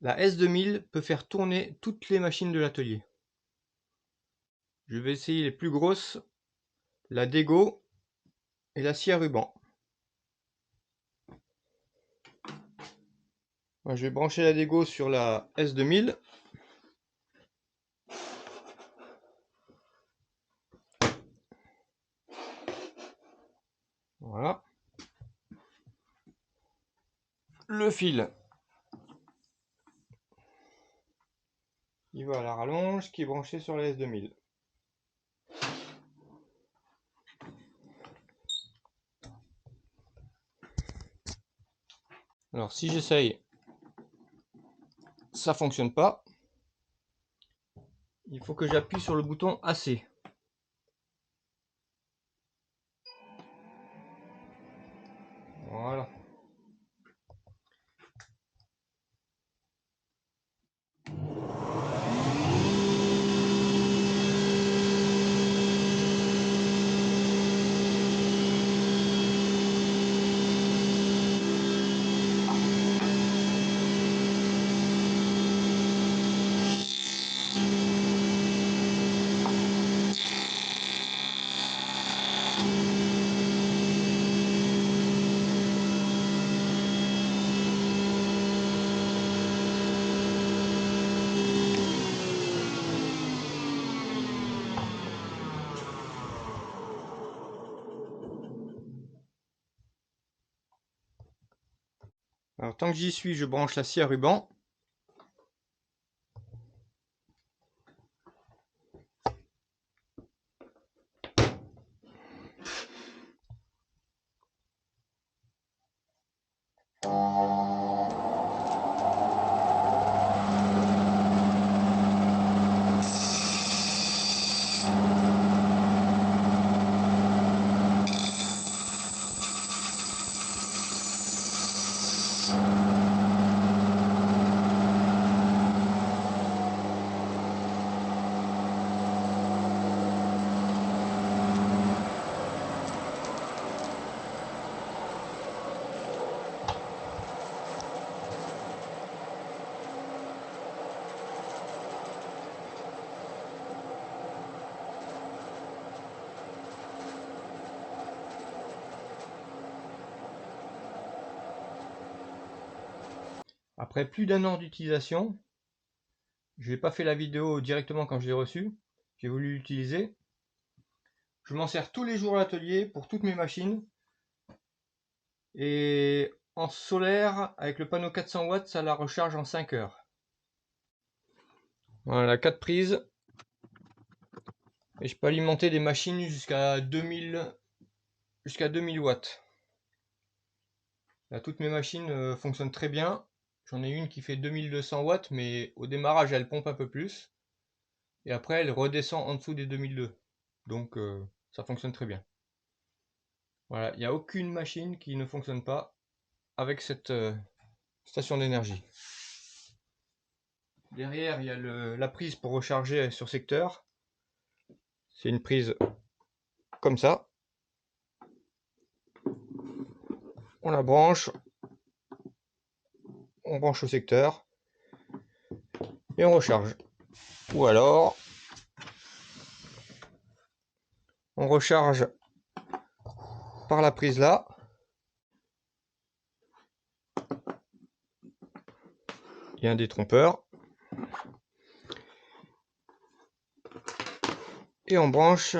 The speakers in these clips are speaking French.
La S2000 peut faire tourner toutes les machines de l'atelier. Je vais essayer les plus grosses, la Dego et la scie à ruban. Je vais brancher la Dego sur la S2000. Voilà. Le fil, il va à la rallonge qui est branchée sur la S2000. Alors si j'essaye, ça fonctionne pas. Il faut que j'appuie sur le bouton AC. Voilà. Alors tant que j'y suis, je branche la scie à ruban. Après plus d'1 an d'utilisation, je n'ai pas fait la vidéo directement quand je l'ai reçu, j'ai voulu l'utiliser. Je m'en sers tous les jours à l'atelier pour toutes mes machines. Et en solaire, avec le panneau 400 watts, ça la recharge en 5 heures. Voilà, 4 prises. Et je peux alimenter des machines jusqu'à 2000 watts. Là, toutes mes machines fonctionnent très bien. J'en ai une qui fait 2200 watts, mais au démarrage, elle pompe un peu plus. Et après, elle redescend en dessous des 2002. Donc, ça fonctionne très bien. Voilà, il n'y a aucune machine qui ne fonctionne pas avec cette station d'énergie. Derrière, il y a la prise pour recharger sur secteur. C'est une prise comme ça. On la branche. On branche au secteur. Et on recharge. Ou alors, on recharge par la prise là. Il y a un détrompeur. Et on branche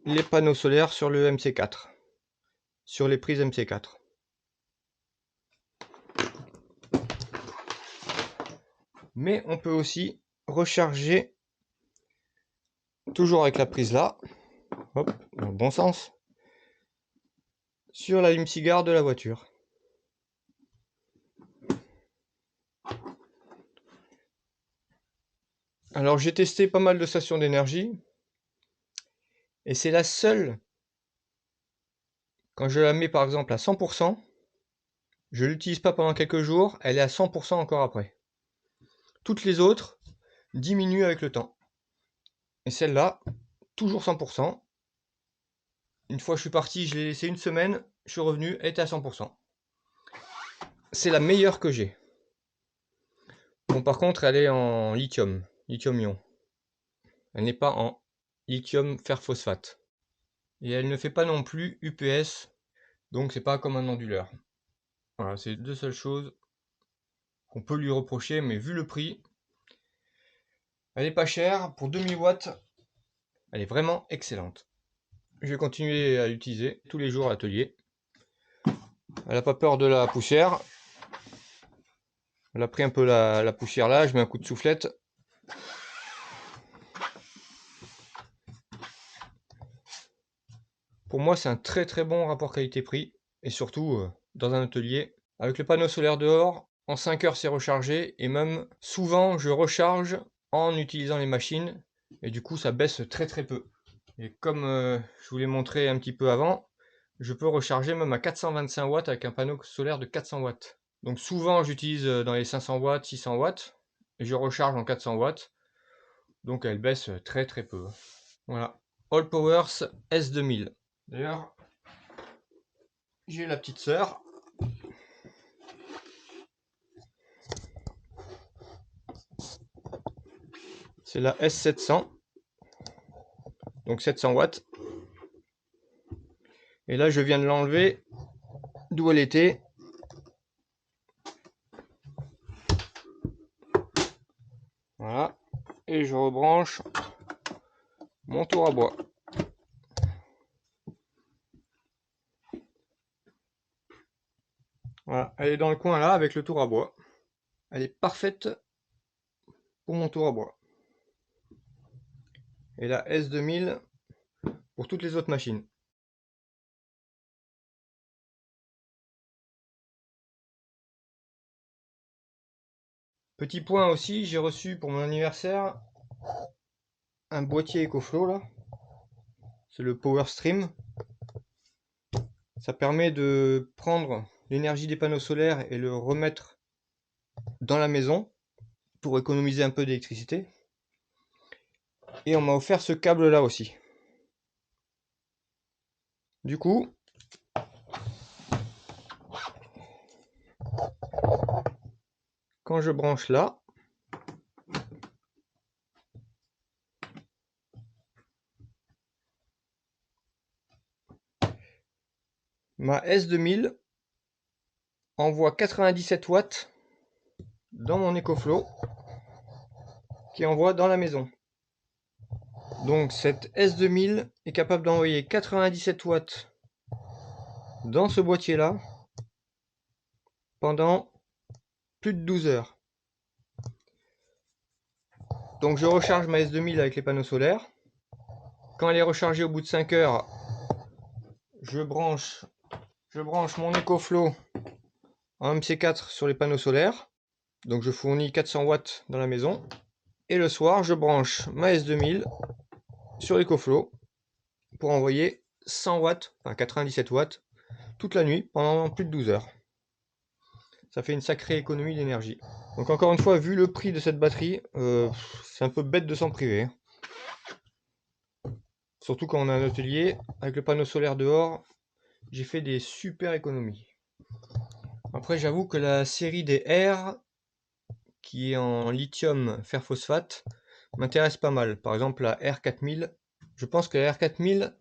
les panneaux solaires sur le MC4. Sur les prises MC4. Mais on peut aussi recharger, toujours avec la prise là, hop, dans le bon sens, sur l'allume-cigare de la voiture. Alors j'ai testé pas mal de stations d'énergie, et c'est la seule, quand je la mets par exemple à 100%, je l'utilise pas pendant quelques jours, elle est à 100% encore après. Toutes les autres diminuent avec le temps. Et celle-là, toujours 100%. Une fois je suis parti, je l'ai laissé une semaine, je suis revenu, elle était à 100%. C'est la meilleure que j'ai. Bon, par contre, elle est en lithium-ion. Elle n'est pas en lithium fer phosphate. Et elle ne fait pas non plus UPS, donc c'est pas comme un onduleur. Voilà, c'est les deux seules choses qu'on peut lui reprocher, mais vu le prix, elle est pas chère. Pour 2000 watts, elle est vraiment excellente. Je vais continuer à l'utiliser tous les jours à l'atelier. Elle n'a pas peur de la poussière. Elle a pris un peu la poussière là, je mets un coup de soufflette. Pour moi, c'est un très très bon rapport qualité-prix. Et surtout, dans un atelier, avec le panneau solaire dehors, en 5 heures c'est rechargé. Et même souvent, je recharge en utilisant les machines. Et du coup, ça baisse très très peu. Et comme je vous l'ai montré un petit peu avant, je peux recharger même à 425 watts avec un panneau solaire de 400 watts. Donc souvent, j'utilise dans les 500 watts, 600 watts. Et je recharge en 400 watts. Donc elle baisse très très peu. Voilà. All Powers S2000. D'ailleurs, j'ai la petite sœur. C'est la S700. Donc 700 watts. Et là, je viens de l'enlever d'où elle était. Voilà. Et je rebranche mon tour à bois. Voilà. Elle est dans le coin là avec le tour à bois. Elle est parfaite pour mon tour à bois. Et la S2000 pour toutes les autres machines. Petit point aussi, j'ai reçu pour mon anniversaire un boîtier EcoFlow là. C'est le Power Stream. Ça permet de prendre l'énergie des panneaux solaires et le remettre dans la maison pour économiser un peu d'électricité. Et on m'a offert ce câble là aussi. Du coup, quand je branche là, ma S2000 envoie 97 watts dans mon EcoFlow qui envoie dans la maison. Donc cette S2000 est capable d'envoyer 97 watts dans ce boîtier là pendant plus de 12 heures. Donc je recharge ma S2000 avec les panneaux solaires. Quand elle est rechargée au bout de 5 heures, je branche mon EcoFlow en MC4 sur les panneaux solaires. Donc je fournis 400 watts dans la maison. Et le soir, je branche ma S2000 sur EcoFlow pour envoyer 100 watts, enfin 97 watts, toute la nuit pendant plus de 12 heures. Ça fait une sacrée économie d'énergie. Donc encore une fois, vu le prix de cette batterie, c'est un peu bête de s'en priver. Surtout quand on a un atelier, avec le panneau solaire dehors, j'ai fait des super économies. Après, j'avoue que la série des R, qui est en lithium fer phosphate, m'intéresse pas mal. Par exemple, la R4000. Je pense que la R4000,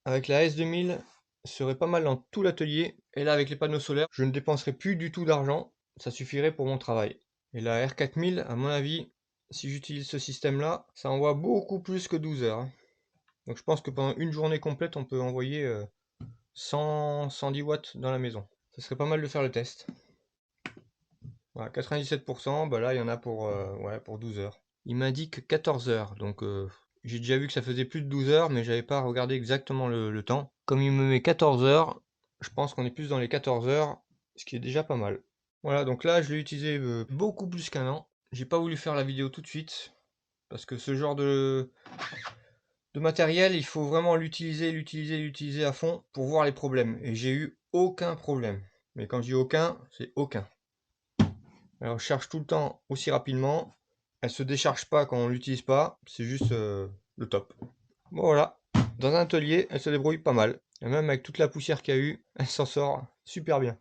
avec la S2000, serait pas mal dans tout l'atelier. Et là, avec les panneaux solaires, je ne dépenserai plus du tout d'argent. Ça suffirait pour mon travail. Et la R4000, à mon avis, si j'utilise ce système-là, ça envoie beaucoup plus que 12 heures. Donc je pense que pendant une journée complète, on peut envoyer 110 watts dans la maison. Ce serait pas mal de faire le test. Voilà, 97%, bah là il y en a pour 12 heures. Il m'indique 14 heures, donc j'ai déjà vu que ça faisait plus de 12 heures, mais j'avais pas regardé exactement le temps. Comme il me met 14 heures, je pense qu'on est plus dans les 14 heures, ce qui est déjà pas mal. Voilà, donc là je l'ai utilisé beaucoup plus qu'un an. J'ai pas voulu faire la vidéo tout de suite, parce que ce genre de matériel, il faut vraiment l'utiliser à fond pour voir les problèmes. Et j'ai eu aucun problème. Mais quand je dis aucun, c'est aucun. Elle charge tout le temps aussi rapidement. Elle se décharge pas quand on l'utilise pas. C'est juste le top. Bon voilà. Dans un atelier, elle se débrouille pas mal. Et même avec toute la poussière qu'il y a eu, elle s'en sort super bien.